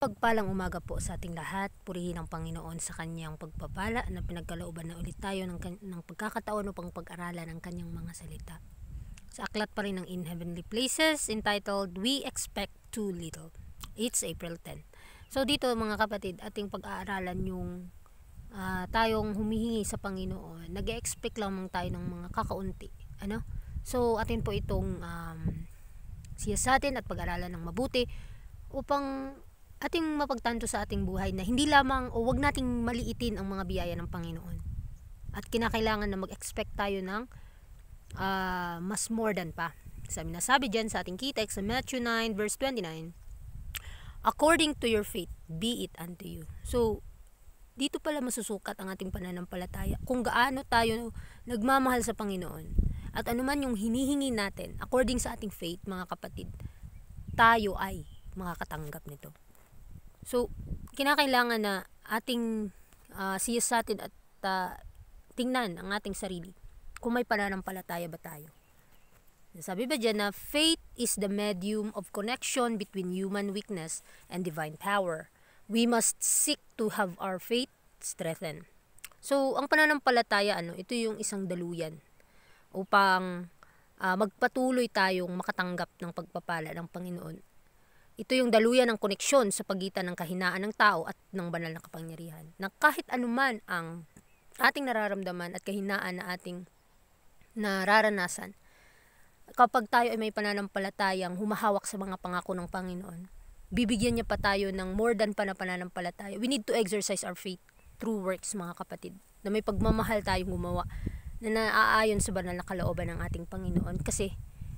Mapagpalang umaga po sa ating lahat. Purihin ang Panginoon sa kanyang pagpapala na pinagkalooban na ulit tayo ng pagkakataon upang pag-aralan ang kanyang mga salita. Sa aklat pa rin ng In Heavenly Places entitled We Expect Too Little. It's April 10. So dito mga kapatid, ating pag-aaralan yung tayong humihingi sa Panginoon. Nag-expect lamang tayo ng mga kakaunti. So atin po itong siyasatin at pag-aralan ng mabuti upang ating mapagtanto sa ating buhay na hindi lamang o wag nating maliitin ang mga biyaya ng Panginoon. At kinakailangan na mag-expect tayo ng mas more than pa. Sabi dyan sa ating kitext sa Matthew 9 verse 29, according to your faith, be it unto you. So, dito pala masusukat ang ating pananampalataya kung gaano tayo nagmamahal sa Panginoon. At anuman yung hinihingi natin, according sa ating faith, mga kapatid, tayo ay makakatanggap nito. So, kinakailangan na ating siyasatin at tingnan ang ating sarili kung may pananampalataya ba tayo. Sabi ba dyan na faith is the medium of connection between human weakness and divine power. We must seek to have our faith strengthened. So, ang pananampalataya, ito yung isang daluyan upang magpatuloy tayong makatanggap ng pagpapala ng Panginoon. Ito yung daluyan ng koneksyon sa pagitan ng kahinaan ng tao at ng banal na kapangyarihan. Na kahit anuman ang ating nararamdaman at kahinaan na ating nararanasan, kapag tayo ay may pananampalatayang humahawak sa mga pangako ng Panginoon, bibigyan niya pa tayo ng more than pa na pananampalataya. We need to exercise our faith through works, mga kapatid. Na may pagmamahal tayong gumawa na naaayon sa banal na kalooban ng ating Panginoon. Kasi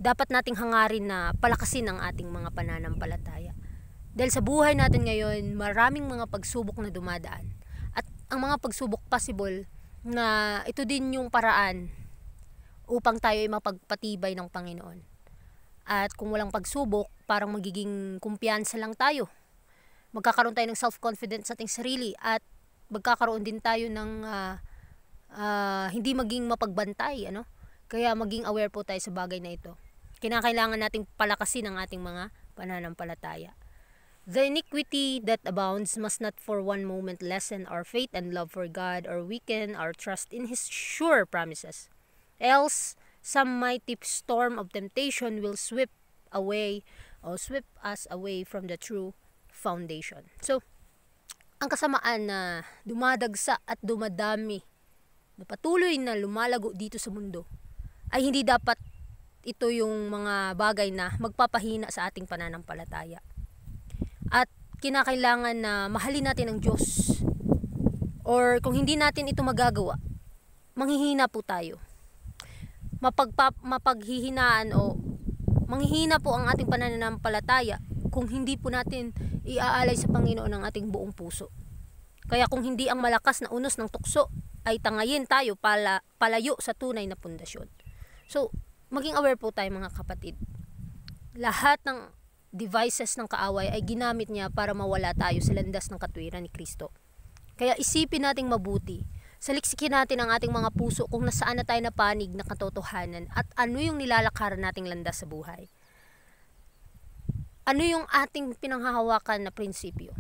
dapat nating hangarin na palakasin ang ating mga pananampalataya. Dahil sa buhay natin ngayon, maraming mga pagsubok na dumadaan. At ang mga pagsubok possible na ito din yung paraan upang tayo ay mapagpatibay ng Panginoon. At kung walang pagsubok, parang magiging kumpiyansa lang tayo. Magkakaroon tayo ng self-confidence sa ating sarili at magkakaroon din tayo ng hindi maging mapagbantay. Kaya maging aware po tayo sa bagay na ito. Kinakailangan nating palakasin ang ating mga pananampalataya. The iniquity that abounds must not for one moment lessen our faith and love for God or weaken our trust in His sure promises. Else, some mighty storm of temptation will sweep us away from the true foundation. So, ang kasamaan na dumadagsa at dumadami, na patuloy na lumalago dito sa mundo, ay hindi dapat ito yung mga bagay na magpapahina sa ating pananampalataya. At kinakailangan na mahalin natin ang Diyos. Or kung hindi natin ito magagawa, manghihina po tayo. Mapaghihinaan o manghihina po ang ating pananampalataya kung hindi po natin iaalay sa Panginoon ang ating buong puso. Kaya kung hindi ang malakas na unos ng tukso, ay tangayin tayo palayo sa tunay na pundasyon. So, maging aware po tayo mga kapatid. Lahat ng devices ng kaaway ay ginamit niya para mawala tayo sa landas ng katwiran ni Kristo. Kaya isipin nating mabuti. Saliksikin natin ang ating mga puso kung nasaan na tayo napanig na katotohanan at ano yung nilalakaran nating landas sa buhay. Ano yung ating pinanghahawakan na prinsipyo.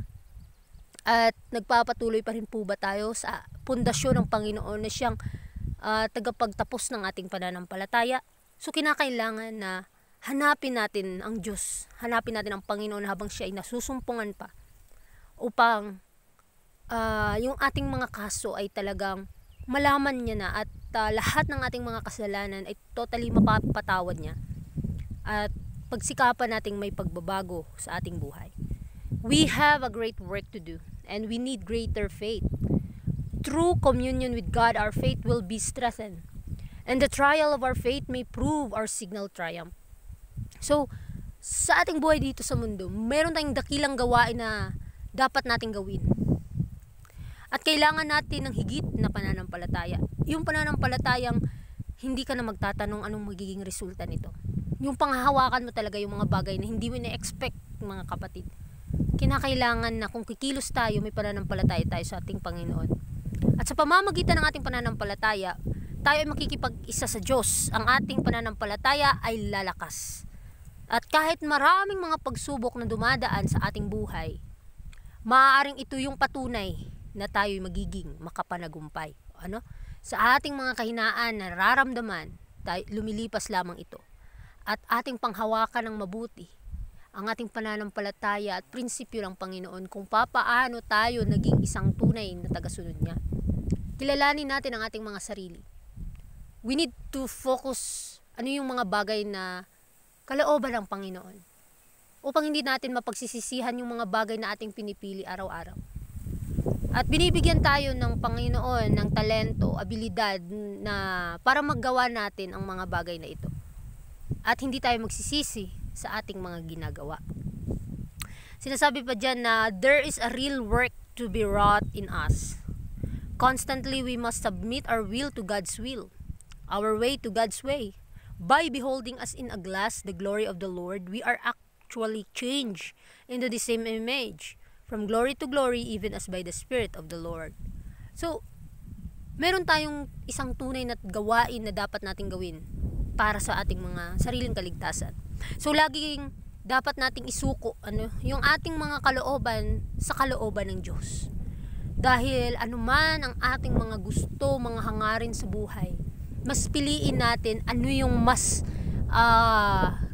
At nagpapatuloy pa rin po ba tayo sa pundasyon ng Panginoon na siyang tagapagtapos ng ating pananampalataya? So, kinakailangan na hanapin natin ang Diyos, hanapin natin ang Panginoon habang siya ay nasusumpungan pa upang yung ating mga kaso ay talagang malaman niya na at lahat ng ating mga kasalanan ay totally mapapatawad niya at pagsikapan nating may pagbabago sa ating buhay. We have a great work to do and we need greater faith. Through communion with God, our faith will be strengthened. And the trial of our faith may prove our signal triumph. So, sa ating buhay dito sa mundo, meron tayong dakilang gawain na dapat nating gawin. At kailangan natin ng higit na pananampalataya. Yung pananampalatayang hindi ka na magtatanong anong magiging resulta nito. Yung panghahawakan mo talaga yung mga bagay na hindi mo na-expect, mga kapatid. Kinakailangan na kung kikilos tayo, may pananampalataya tayo sa ating Panginoon. At sa pamamagitan ng ating pananampalataya, tayo ay makikipag-isa sa Diyos. Ang ating pananampalataya ay lalakas. At kahit maraming mga pagsubok na dumadaan sa ating buhay, maaaring ito yung patunay na tayo'y magiging makapanagumpay. Sa ating mga kahinaan na nararamdaman, lumilipas lamang ito. At ating panghawakan ng mabuti ang ating pananampalataya at prinsipyo ng Panginoon kung papaano tayo naging isang tunay na tagasunod niya. Kilalanin natin ang ating mga sarili. We need to focus yung mga bagay na kalooban ng Panginoon upang hindi natin mapagsisisihan yung mga bagay na ating pinipili araw-araw. At binibigyan tayo ng Panginoon ng talento, abilidad na para maggawa natin ang mga bagay na ito. At hindi tayo magsisisi sa ating mga ginagawa. Sinasabi pa dyan na there is a real work to be wrought in us. Constantly we must submit our will to God's will, our way to God's way. By beholding as in a glass the glory of the Lord, we are actually changed into the same image, from glory to glory, even as by the Spirit of the Lord. So, meron tayong isang tunay na gawain na dapat nating gawin para sa ating mga sariling kaligtasan. So, laging dapat nating isuko yung ating mga kalooban sa kalooban ng Diyos. Dahil anuman ang ating mga gusto, mga hangarin sa buhay, mas piliin natin yung mas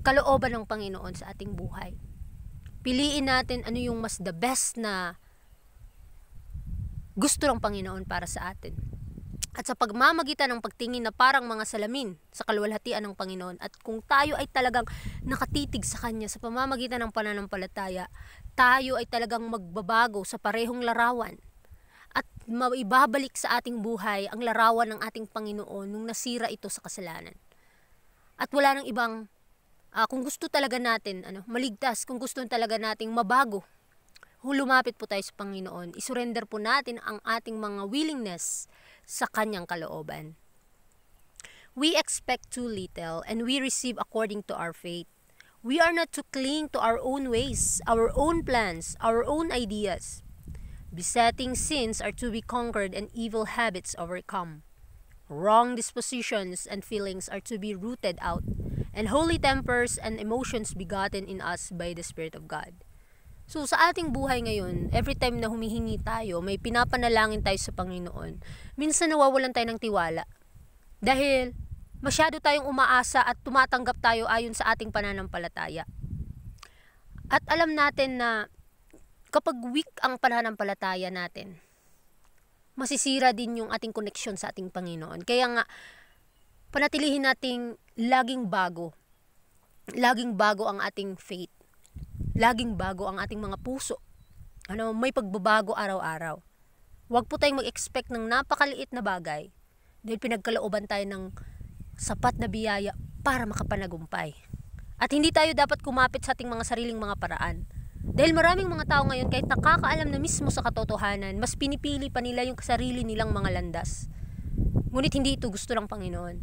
kalooban ng Panginoon sa ating buhay. Piliin natin yung mas the best na gusto ng Panginoon para sa atin. At sa pagmamagitan ng pagtingin na parang mga salamin sa kaluwalhatian ng Panginoon, at kung tayo ay talagang nakatitig sa Kanya sa pamamagitan ng pananampalataya, tayo ay talagang magbabago sa parehong larawan at maibabalik sa ating buhay ang larawan ng ating Panginoon nung nasira ito sa kasalanan. At wala nang ibang kung gusto talaga natin maligtas, kung gusto talaga nating mabago, lumapit po tayo sa Panginoon, isurrender po natin ang ating mga willingness sa Kanyang kalooban. We expect too little and we receive according to our faith. We are not to cling to our own ways, our own plans, our own ideas. Besetting sins are to be conquered and evil habits overcome. Wrong dispositions and feelings are to be rooted out, and holy tempers and emotions begotten in us by the Spirit of God. So sa ating buhay ngayon, every time na humihingi tayo, may pinapanalangin tayo sa Panginoon, minsan nawawalan tayo ng tiwala. Dahil masyado tayong umaasa at tumatanggap tayo ayon sa ating pananampalataya. At alam natin na kapag weak ang pananampalataya natin, masisira din yung ating koneksyon sa ating Panginoon. Kaya nga, panatilihin nating laging bago ang ating faith. Laging bago ang ating mga puso. May pagbabago araw-araw. Huwag po tayong mag-expect ng napakaliit na bagay dahil pinagkalooban tayo ng sapat na biyaya para makapanagumpay. At hindi tayo dapat kumapit sa ating mga sariling mga paraan. Dahil maraming mga tao ngayon, kahit nakakaalam na mismo sa katotohanan, mas pinipili pa nila yung sarili nilang mga landas. Ngunit hindi ito gusto ng Panginoon.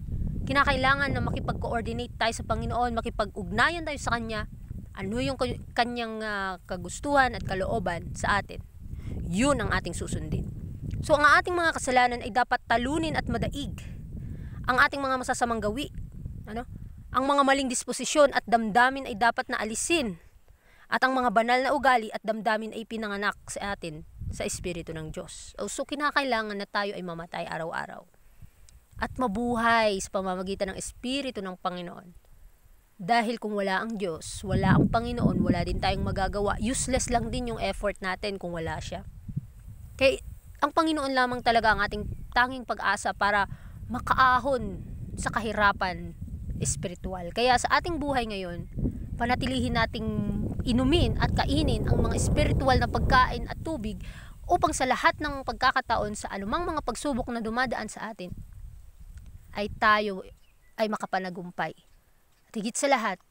Kinakailangan na makipag-coordinate tayo sa Panginoon, makipag-ugnayan tayo sa Kanya, yung Kanyang kagustuhan at kalooban sa atin. Yun ang ating susundin. So ang ating mga kasalanan ay dapat talunin at madaig. Ang ating mga masasamang gawi, ang mga maling disposisyon at damdamin ay dapat na alisin. At ang mga banal na ugali at damdamin ay pinanganak sa atin sa Espiritu ng Diyos. So kinakailangan na tayo ay mamatay araw-araw at mabuhay sa pamamagitan ng Espiritu ng Panginoon. Dahil kung wala ang Diyos, wala ang Panginoon, wala din tayong magagawa. Useless lang din yung effort natin kung wala siya. Kaya ang Panginoon lamang talaga ang ating tanging pag-asa para makaahon sa kahirapan espiritual. Kaya sa ating buhay ngayon, panatilihin nating inumin at kainin ang mga espiritual na pagkain at tubig upang sa lahat ng pagkakataon sa anumang mga pagsubok na dumadaan sa atin, ay tayo ay makapanagumpay. At higit sa lahat,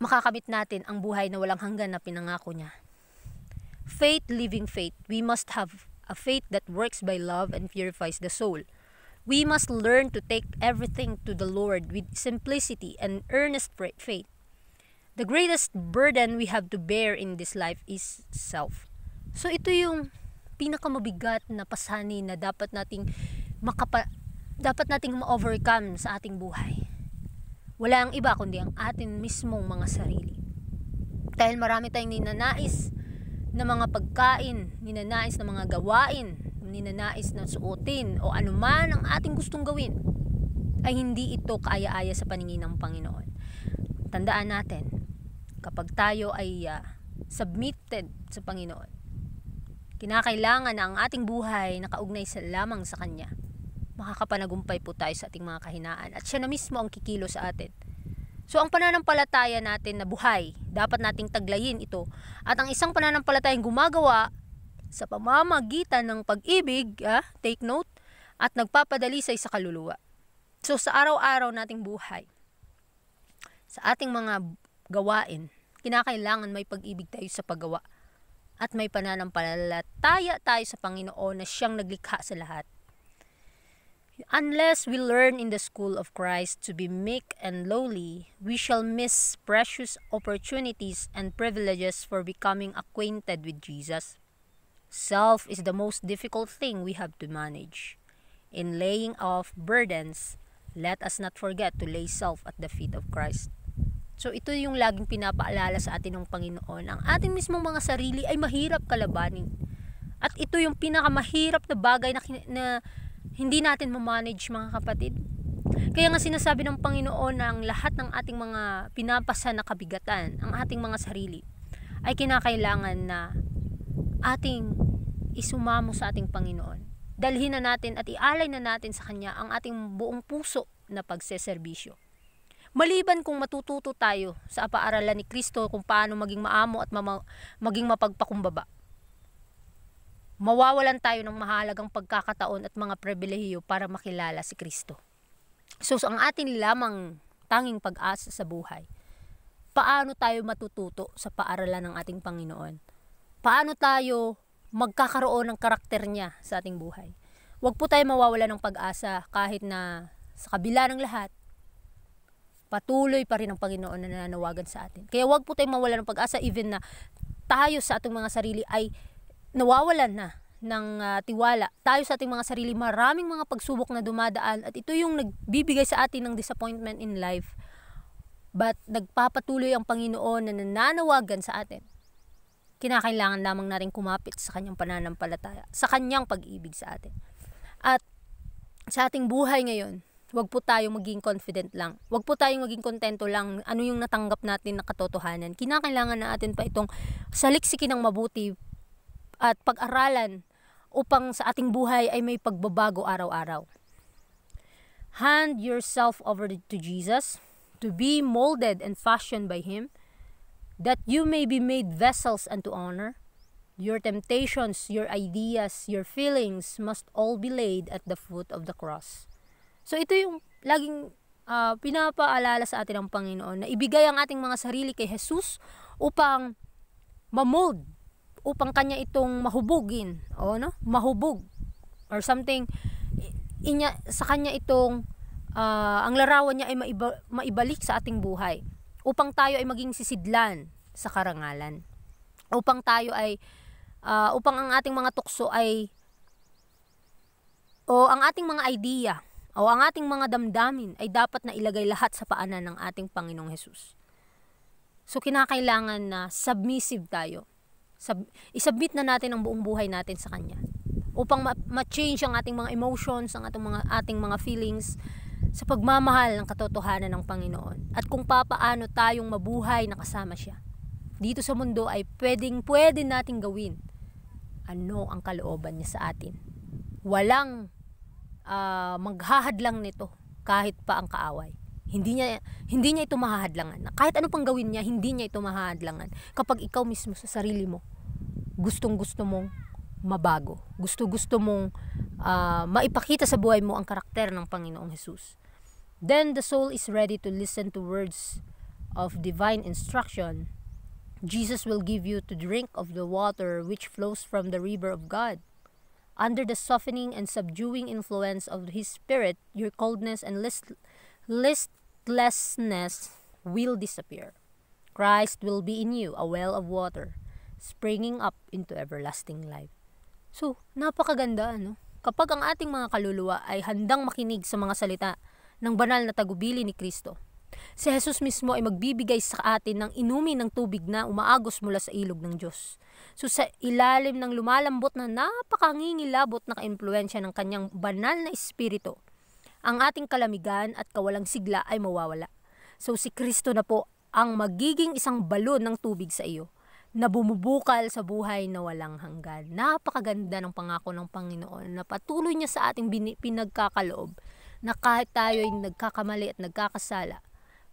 makakamit natin ang buhay na walang hanggan na pinangako niya. Faith, living faith. We must have a faith that works by love and purifies the soul. We must learn to take everything to the Lord with simplicity and earnest faith. The greatest burden we have to bear in this life is self. So ito yung pinakamabigat na pasanin na dapat nating ma-overcome sa ating buhay. Wala ang iba kundi ang atin mismong mga sarili. Dahil marami tayong ninanais na mga pagkain, ninanais na mga gawain, ninanais na suotin o anuman ang ating gustong gawin, ay hindi ito kaaya-aya sa paningin ng Panginoon. Tandaan natin, kapag tayo ay submitted sa Panginoon, kinakailangan na ang ating buhay nakaugnay lamang sa Kanya. Makakapanagumpay po tayo sa ating mga kahinaan at siya na mismo ang kikilo sa atin. So ang pananampalataya natin na buhay, dapat nating taglayin ito. At ang isang pananampalatayang gumagawa sa pamamagitan ng pag-ibig, take note, at nagpapadalisay sa kaluluwa. So sa araw-araw nating buhay, sa ating mga gawain, kinakailangan may pag-ibig tayo sa paggawa. At may pananampalataya tayo sa Panginoon na siyang naglikha sa lahat. Unless we learn in the school of Christ to be meek and lowly, we shall miss precious opportunities and privileges for becoming acquainted with Jesus. Self is the most difficult thing we have to manage. In laying off burdens, let us not forget to lay self at the feet of Christ. So ito yung laging pinapaalala sa atin ng Panginoon. Ang ating mismong mga sarili ay mahirap kalabanin. At ito yung pinakamahirap na bagay na hindi natin ma-manage, mga kapatid. Kaya nga sinasabi ng Panginoon na ang lahat ng ating mga pinapasa na kabigatan, ang ating mga sarili, ay kinakailangan na ating isumamo sa ating Panginoon. Dalhin na natin at ialay na natin sa Kanya ang ating buong puso na pagseserbisyo. Maliban kung matututo tayo sa paaralan ni Kristo kung paano maging maamo at maging mapagpakumbaba, mawawalan tayo ng mahalagang pagkakataon at mga pribilehiyo para makilala si Kristo. So ang atin lamang tanging pag-asa sa buhay, paano tayo matututo sa paaralan ng ating Panginoon? Paano tayo magkakaroon ng karakter niya sa ating buhay? Huwag po tayo mawawala ng pag-asa kahit na sa kabila ng lahat, patuloy pa rin ang Panginoon na nananawagan sa atin. Kaya huwag po tayo mawala ng pag-asa even na tayo sa ating mga sarili ay nawawalan na ng tiwala. Tayo sa ating mga sarili, maraming mga pagsubok na dumadaan at ito yung nagbibigay sa atin ng disappointment in life. But nagpapatuloy ang Panginoon na nananawagan sa atin. Kinakailangan lamang natin kumapit sa Kanyang pananampalataya, sa Kanyang pag-ibig sa atin. At sa ating buhay ngayon, huwag po tayong maging confident lang. Huwag po tayong maging kontento lang ano yung natanggap natin na katotohanan. Kinakailangan natin pa itong saliksikin ng mabuti at pag-aralan upang sa ating buhay ay may pagbabago araw-araw. Hand yourself over to Jesus to be molded and fashioned by Him, that you may be made vessels unto honor. Your temptations, your ideas, your feelings must all be laid at the foot of the cross. So ito yung laging pinapaalala sa atin ng Panginoon na ibigay ang ating mga sarili kay Jesus upang mamold, upang Kanya itong mahubugin, mahubog or something, sa Kanya itong ang larawan niya ay maibalik sa ating buhay, upang tayo ay maging sisidlan sa karangalan, upang tayo ay upang ang ating mga tukso ay ang ating mga idea o ang ating mga damdamin ay dapat na ilagay lahat sa paanan ng ating Panginoong Hesus. So kinakailangan na submissive tayo. Isubmit na natin ang buong buhay natin sa Kanya upang ma-change ang ating mga emotions, ang ating mga feelings sa pagmamahal ng katotohanan ng Panginoon at kung papaano tayong mabuhay na kasama Siya. Dito sa mundo ay pwede nating gawin ano ang kalooban niya sa atin. Walang maghahadlang nito kahit pa ang kaaway. Hindi niya ito mahahadlangan. Kahit ano pang gawin niya, hindi niya ito mahahadlangan. Kapag ikaw mismo sa sarili mo, gustong-gusto mong mabago. Gusto mong maipakita sa buhay mo ang karakter ng Panginoong Hesus. Then the soul is ready to listen to words of divine instruction. Jesus will give you to drink of the water which flows from the river of God. Under the softening and subduing influence of His Spirit, your coldness and listlessness will disappear. Christ will be in you, a well of water, springing up into everlasting life. So, napakaganda, no? Kapag ang ating mga kaluluwa ay handang makinig sa mga salita ng banal na tagubili ni Kristo, Si Jesus mismo ay magbibigay sa atin ng inumin ng tubig na umaagos mula sa ilog ng Diyos. So sa ilalim ng lumalambot na napakangingilabot na kaimpluwensya ng kanyang banal na espiritu, ang ating kalamigan at kawalang sigla ay mawawala. So si Kristo na po ang magiging isang balon ng tubig sa iyo na bumubukal sa buhay na walang hanggan. Napakaganda ng pangako ng Panginoon na patuloy niya sa ating pinagkakaloob na kahit tayo ay nagkakamali at nagkakasala,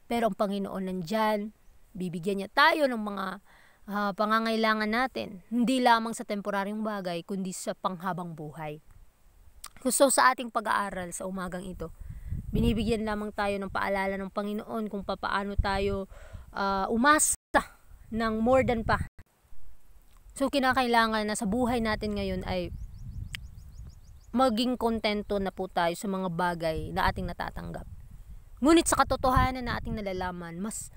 pero ang Panginoon nandyan, bibigyan niya tayo ng mga pangangailangan natin, hindi lamang sa temporaryong bagay, kundi sa panghabang buhay. So sa ating pag-aaral sa umagang ito, binibigyan lamang tayo ng paalala ng Panginoon kung paano tayo umasa ng more than pa. So kinakailangan na sa buhay natin ngayon ay maging kontento na po tayo sa mga bagay na ating natatanggap. Ngunit sa katotohanan na ating nalalaman, mas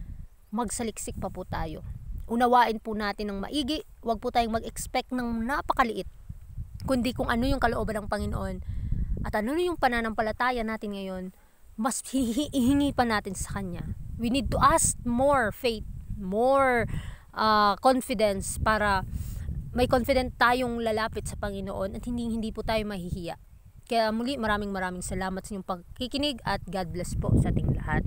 magsaliksik pa po tayo. Unawain po natin ng maigi, huwag po tayong mag-expect ng napakaliit, kundi kung ano yung kalooban ng Panginoon at ano yung pananampalataya natin ngayon, mas hihingi pa natin sa Kanya. We need to ask more faith, more confidence para may confident tayong lalapit sa Panginoon at hindi po tayo mahihiya. Kaya muli maraming salamat sa inyong pagkikinig at God bless po sa ating lahat.